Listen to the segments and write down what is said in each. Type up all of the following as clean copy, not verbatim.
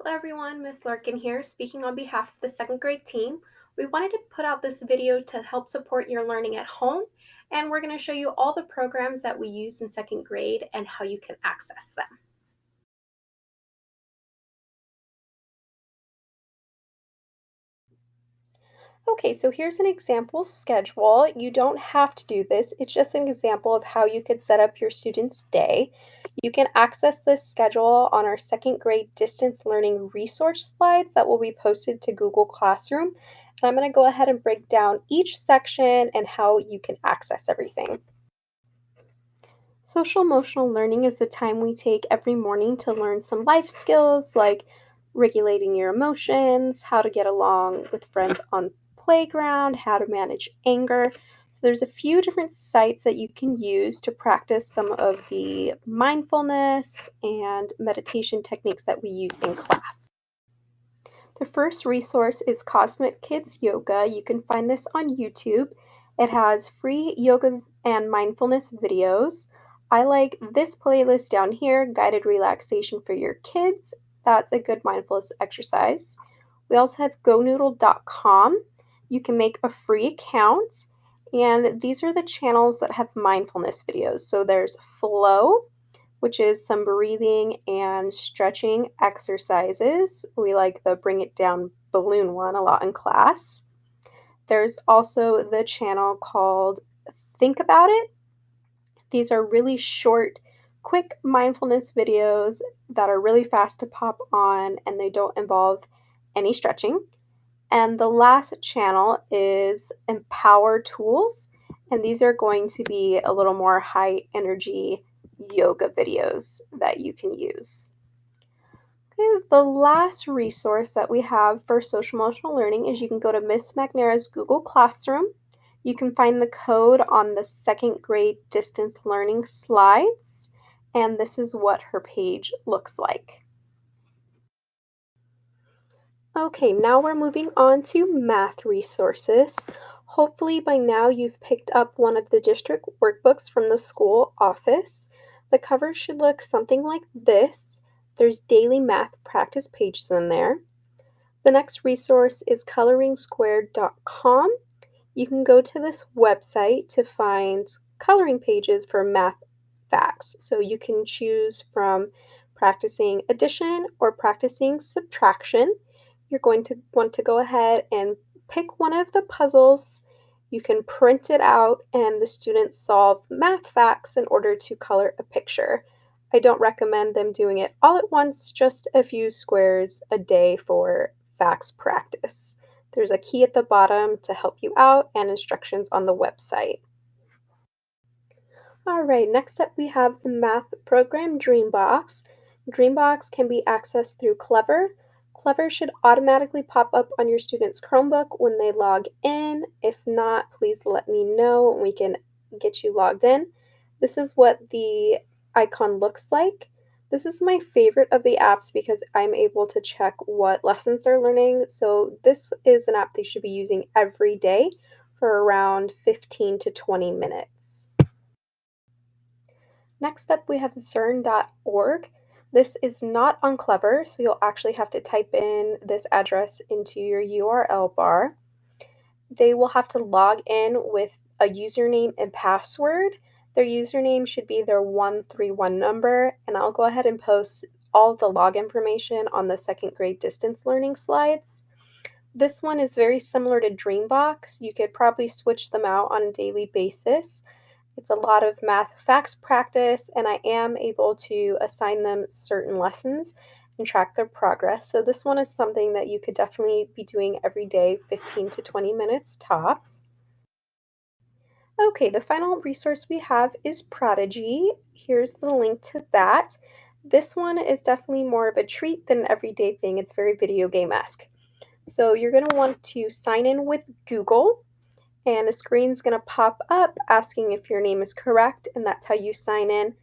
Hello everyone, Miss Larkin here, speaking on behalf of the second grade team. We wanted to put out this video to help support your learning at home, and we're going to show you all the programs that we use in second grade and how you can access them. Okay, so here's an example schedule. You don't have to do this. It's just an example of how you could set up your student's day. You can access this schedule on our second grade distance learning resource slides that will be posted to Google Classroom. And I'm going to go ahead and break down each section and how you can access everything. Social emotional learning is the time we take every morning to learn some life skills like regulating your emotions, how to get along with friends on playground, how to manage anger. So there's a few different sites that you can use to practice some of the mindfulness and meditation techniques that we use in class. The first resource is Cosmic Kids Yoga. You can find this on YouTube. It has free yoga and mindfulness videos. I like this playlist down here, Guided Relaxation for Your Kids. That's a good mindfulness exercise. We also have GoNoodle.com. You can make a free account, and these are the channels that have mindfulness videos. So there's Flow, which is some breathing and stretching exercises. We like the Bring It Down balloon one a lot in class. There's also the channel called Think About It. These are really short, quick mindfulness videos that are really fast to pop on and they don't involve any stretching. And the last channel is Empower Tools, and these are going to be a little more high energy yoga videos that you can use. Okay, the last resource that we have for social emotional learning is you can go to Miss McNair's Google Classroom. You can find the code on the second grade distance learning slides, and this is what her page looks like. Okay, now we're moving on to math resources. Hopefully by now you've picked up one of the district workbooks from the school office. The cover should look something like this. There's daily math practice pages in there. The next resource is coloringsquared.com. You can go to this website to find coloring pages for math facts. So you can choose from practicing addition or practicing subtraction. You're going to want to go ahead and pick one of the puzzles. You can print it out and the students solve math facts in order to color a picture. I don't recommend them doing it all at once, just a few squares a day for facts practice. There's a key at the bottom to help you out and instructions on the website. All right, next up we have the math program Dreambox. Dreambox can be accessed through Clever. Clever should automatically pop up on your student's Chromebook when they log in. If not, please let me know and we can get you logged in. This is what the icon looks like. This is my favorite of the apps because I'm able to check what lessons they're learning. So this is an app they should be using every day for around 15 to 20 minutes. Next up, we have zern.org. This is not on Clever, so you'll actually have to type in this address into your URL bar. They will have to log in with a username and password. Their username should be their 131 number, and I'll go ahead and post all the log information on the second grade distance learning slides. This one is very similar to Dreambox. You could probably switch them out on a daily basis. It's a lot of math facts practice, and I am able to assign them certain lessons and track their progress. So this one is something that you could definitely be doing every day, 15 to 20 minutes tops. Okay, the final resource we have is Prodigy. Here's the link to that. This one is definitely more of a treat than an everyday thing. It's very video game-esque. So you're going to want to sign in with Google, and a screen's going to pop up asking if your name is correct, and that's how you sign in.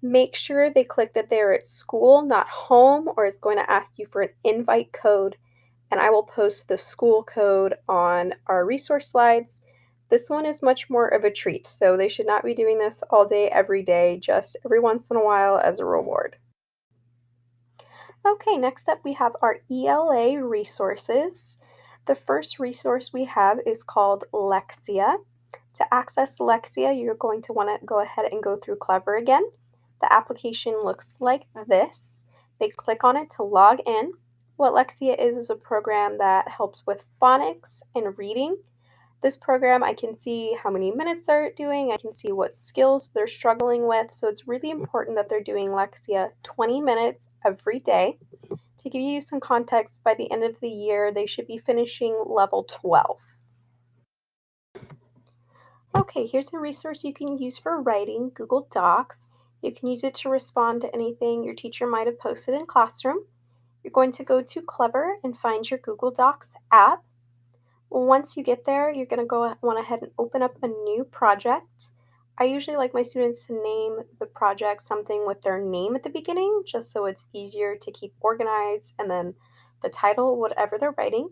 Make sure they click that they're at school, not home, or it's going to ask you for an invite code, and I will post the school code on our resource slides. This one is much more of a treat, so they should not be doing this all day, every day, just every once in a while as a reward. Okay, next up we have our ELA resources. The first resource we have is called Lexia. To access Lexia, you're going to want to go ahead and go through Clever again. The application looks like this. They click on it to log in. What Lexia is a program that helps with phonics and reading. This program, I can see how many minutes they're doing, I can see what skills they're struggling with, so it's really important that they're doing Lexia 20 minutes every day. To give you some context, by the end of the year, they should be finishing level 12. Okay, here's a resource you can use for writing, Google Docs. You can use it to respond to anything your teacher might have posted in classroom. You're going to go to Clever and find your Google Docs app. Once you get there, you're going to want ahead and open up a new project. I usually like my students to name the project something with their name at the beginning, just so it's easier to keep organized, and then the title, whatever they're writing.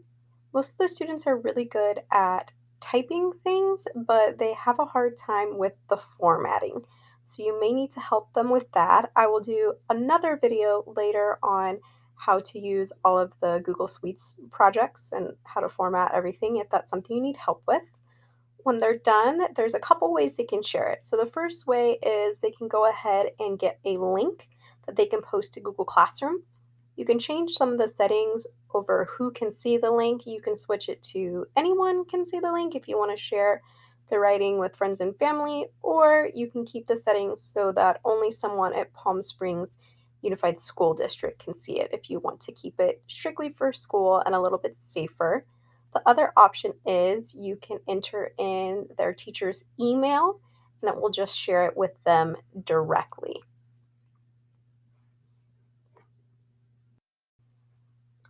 Most of the students are really good at typing things, but they have a hard time with the formatting. So you may need to help them with that. I will do another video later on how to use all of the Google Suites projects and how to format everything if that's something you need help with. When they're done, there's a couple ways they can share it. So the first way is they can go ahead and get a link that they can post to Google Classroom. You can change some of the settings over who can see the link. You can switch it to anyone can see the link if you want to share the writing with friends and family, or you can keep the settings so that only someone at Palm Springs Unified School District can see it if you want to keep it strictly for school and a little bit safer. The other option is you can enter in their teacher's email and it will just share it with them directly.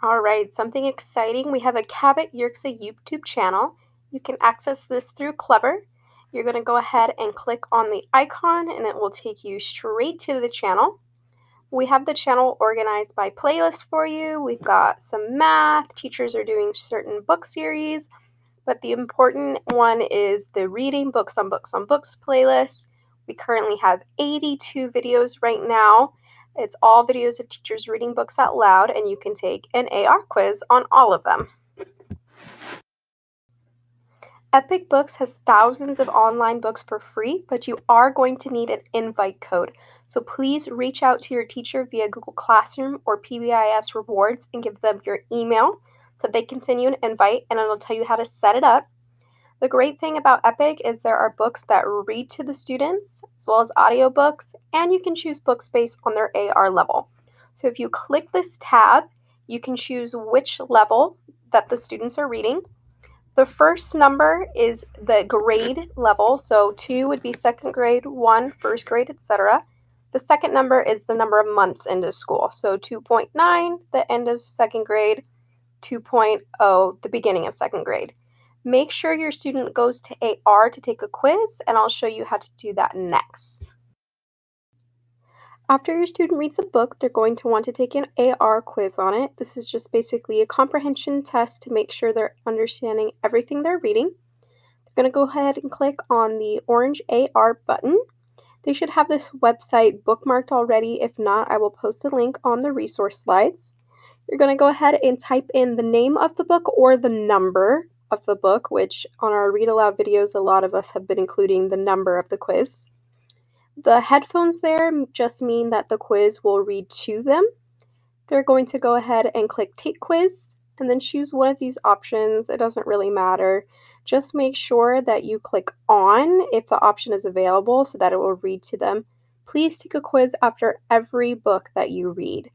All right, something exciting. We have a Cabot Yerxa YouTube channel. You can access this through Clever. You're going to go ahead and click on the icon and it will take you straight to the channel. We have the channel organized by playlist for you. We've got some math, teachers are doing certain book series, but the important one is the reading books on books on books playlist. We currently have 82 videos right now. It's all videos of teachers reading books out loud, and you can take an AR quiz on all of them. Epic Books has thousands of online books for free, but you are going to need an invite code. So please reach out to your teacher via Google Classroom or PBIS Rewards and give them your email so they can send you an invite, and it'll tell you how to set it up. The great thing about Epic is there are books that read to the students as well as audiobooks, and you can choose books based on their AR level. So if you click this tab, you can choose which level that the students are reading. The first number is the grade level, so 2 would be second grade, 1 first grade, etc. The second number is the number of months into school, so 2.9, the end of second grade, 2.0, the beginning of second grade. Make sure your student goes to AR to take a quiz, and I'll show you how to do that next. After your student reads a book, they're going to want to take an AR quiz on it. This is just basically a comprehension test to make sure they're understanding everything they're reading. They're going to go ahead and click on the orange AR button. They should have this website bookmarked already. If not, I will post a link on the resource slides. You're going to go ahead and type in the name of the book or the number of the book, which on our read aloud videos, a lot of us have been including the number of the quiz. The headphones there just mean that the quiz will read to them. They're going to go ahead and click Take Quiz and then choose one of these options. It doesn't really matter. Just make sure that you click on if the option is available so that it will read to them. Please take a quiz after every book that you read.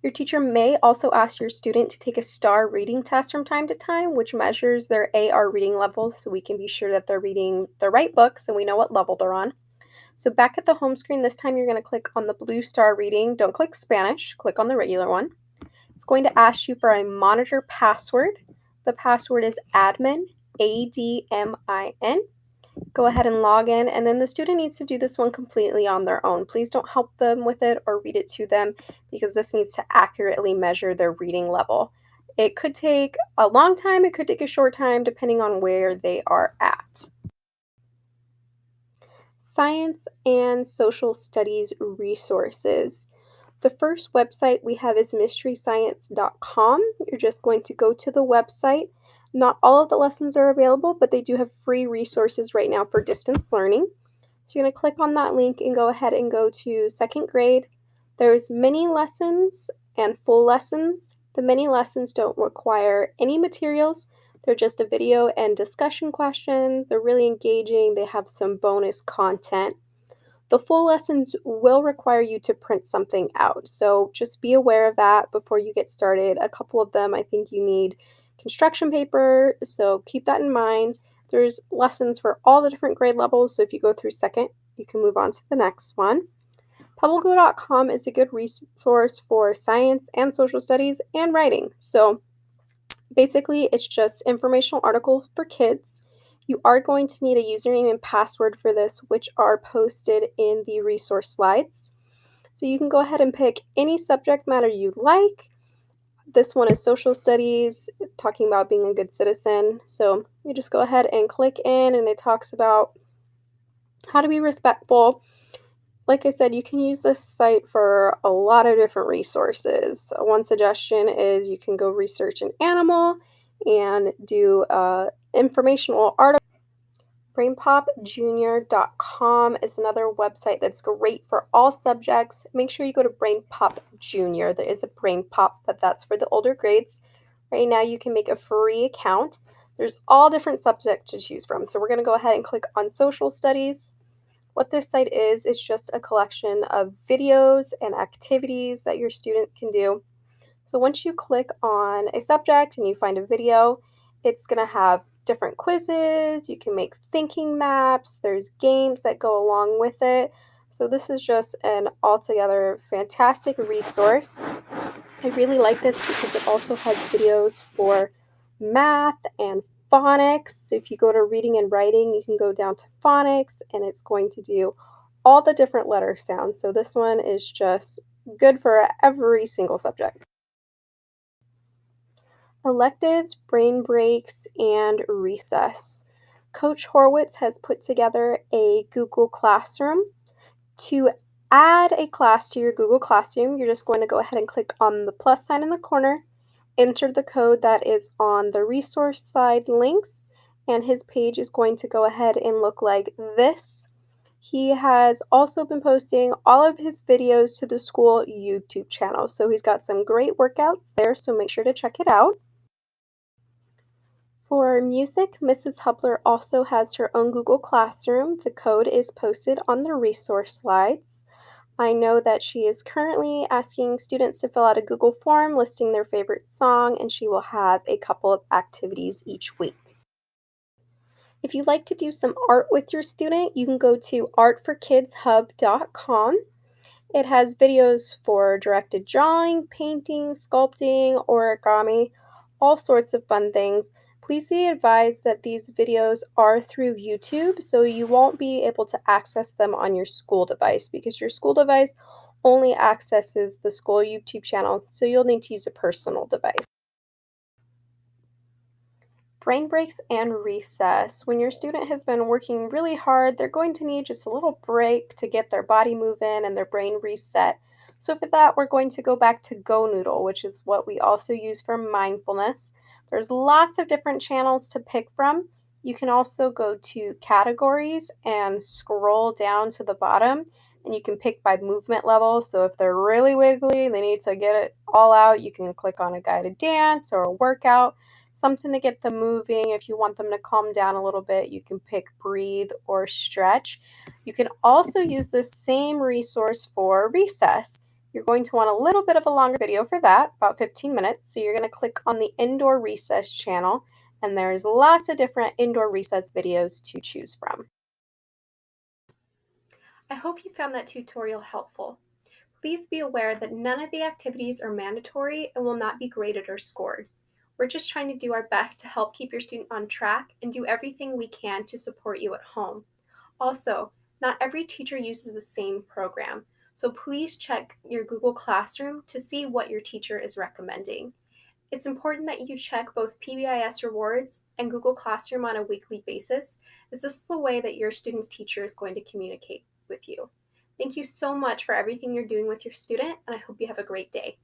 Your teacher may also ask your student to take a STAR reading test from time to time, which measures their AR reading levels so we can be sure that they're reading the right books and we know what level they're on. So back at the home screen, this time you're going to click on the blue STAR reading. Don't click Spanish, click on the regular one. It's going to ask you for a monitor password. The password is admin, ADMIN. Go ahead and log in, and then the student needs to do this one completely on their own. Please don't help them with it or read it to them because this needs to accurately measure their reading level. It could take a long time, it could take a short time, depending on where they are at. Science and social studies resources. The first website we have is MrEScience.com. You're just going to go to the website. Not all of the lessons are available, but they do have free resources right now for distance learning. So you're going to click on that link and go ahead and go to second grade. There's mini lessons and full lessons. The mini lessons don't require any materials. They're just a video and discussion question. They're really engaging. They have some bonus content. The full lessons will require you to print something out, so just be aware of that before you get started. A couple of them, I think you need construction paper, so keep that in mind. There's lessons for all the different grade levels, so if you go through second, you can move on to the next one. Pebblecom is a good resource for science and social studies and writing. So basically, it's just informational articles for kids. You are going to need a username and password for this, which are posted in the resource slides. So you can go ahead and pick any subject matter you like. This one is social studies, talking about being a good citizen. So you just go ahead and click in, and it talks about how to be respectful. Like I said, you can use this site for a lot of different resources. One suggestion is you can go research an animal and do informational article. BrainPOPjr.com is another website that's great for all subjects. Make sure you go to BrainPOP Jr. There is a BrainPOP, but that's for the older grades. Right now you can make a free account. There's all different subjects to choose from. So we're going to go ahead and click on social studies. What this site is just a collection of videos and activities that your student can do. So once you click on a subject and you find a video, it's going to have different quizzes. You can make thinking maps. There's games that go along with it. So this is just an altogether fantastic resource. I really like this because it also has videos for math and phonics. So if you go to reading and writing, you can go down to phonics, and it's going to do all the different letter sounds. So this one is just good for every single subject. Electives, brain breaks, and recess. Coach Horwitz has put together a Google Classroom. To add a class to your Google Classroom, you're just going to go ahead and click on the plus sign in the corner, enter the code that is on the resource side links, and his page is going to go ahead and look like this. He has also been posting all of his videos to the school YouTube channel, so he's got some great workouts there, so make sure to check it out. For music, Mrs. Hubler also has her own Google Classroom. The code is posted on the resource slides. I know that she is currently asking students to fill out a Google form listing their favorite song, and she will have a couple of activities each week. If you'd like to do some art with your student, you can go to artforkidshub.com. It has videos for directed drawing, painting, sculpting, origami, all sorts of fun things. Please be advised that these videos are through YouTube, so you won't be able to access them on your school device because your school device only accesses the school YouTube channel, so you'll need to use a personal device. Brain breaks and recess. When your student has been working really hard, they're going to need just a little break to get their body moving and their brain reset. So for that, we're going to go back to Go Noodle, which is what we also use for mindfulness. There's lots of different channels to pick from. You can also go to categories and scroll down to the bottom, and you can pick by movement level. So if they're really wiggly, they need to get it all out, you can click on a guided dance or a workout, something to get them moving. If you want them to calm down a little bit, you can pick breathe or stretch. You can also use the same resource for recess. You're going to want a little bit of a longer video for that, about 15 minutes. So you're going to click on the indoor recess channel, and there's lots of different indoor recess videos to choose from. I hope you found that tutorial helpful. Please be aware that none of the activities are mandatory and will not be graded or scored. We're just trying to do our best to help keep your student on track and do everything we can to support you at home. Also, not every teacher uses the same program, so please check your Google Classroom to see what your teacher is recommending. It's important that you check both PBIS rewards and Google Classroom on a weekly basis, as this is the way that your student's teacher is going to communicate with you. Thank you so much for everything you're doing with your student, and I hope you have a great day.